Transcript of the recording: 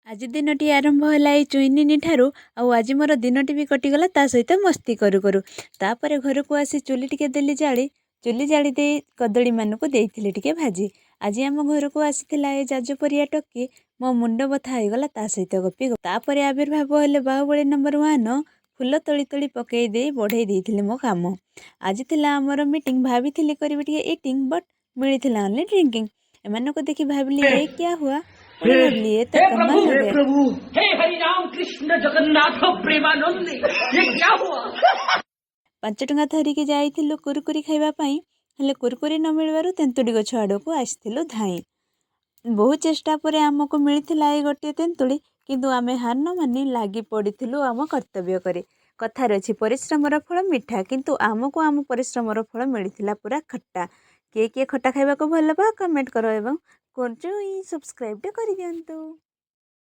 आज दिनटी आरंभ है ये चुईनी ठारू आज मोर दिनटी भी कटिगला ता सहित मस्ती करू करू तापर घर को आसी चुली टिके देली जाली चुली जाली दे कदली मानक देइथिली टिके भाजी आज आम घर को आसीथिला ए जाजपरिया टक्की मो मुंड बथा होगला ता सहित गपी तापर आविर्भाव हेले बाहुबली नंबर 1 फुल तोली तोली पकई दे बढ़ई देइथिली मो काम आज थिला हमर मीटिंग भाभी करी टिके ईटिंग बट मिली ओनली ड्रिंकिंग एमान को देखी भाविली ये क्या हुआ हे भाविली ये तो कमाल हो गया। प्रभु हे हरि राम कृष्ण जगन्नाथ प्रेमानंद ये क्या हुआ। 5 टंका धरिकी जाइथिलु कुरकुरी खाइबा पई हेले कुरकुरी न मिलबारु तेंतुड़ी गछ आड़को आसिथिलु धाई बहु चेष्टा परे आमको मिलिथिला ए गोटे तेंतुड़ी किंतु आमे हार न मानि लागी पड़िथिलु आम कर्तव्य करे कथार अछि परिश्रमर फल मिठा किंतु आमको आम परिश्रमर फल मिलिथिला पूरा खट्टा किए किए खट्टा खाइबा को भल पा कमेंट करो एवं सब्सक्राइब कर दियंतु।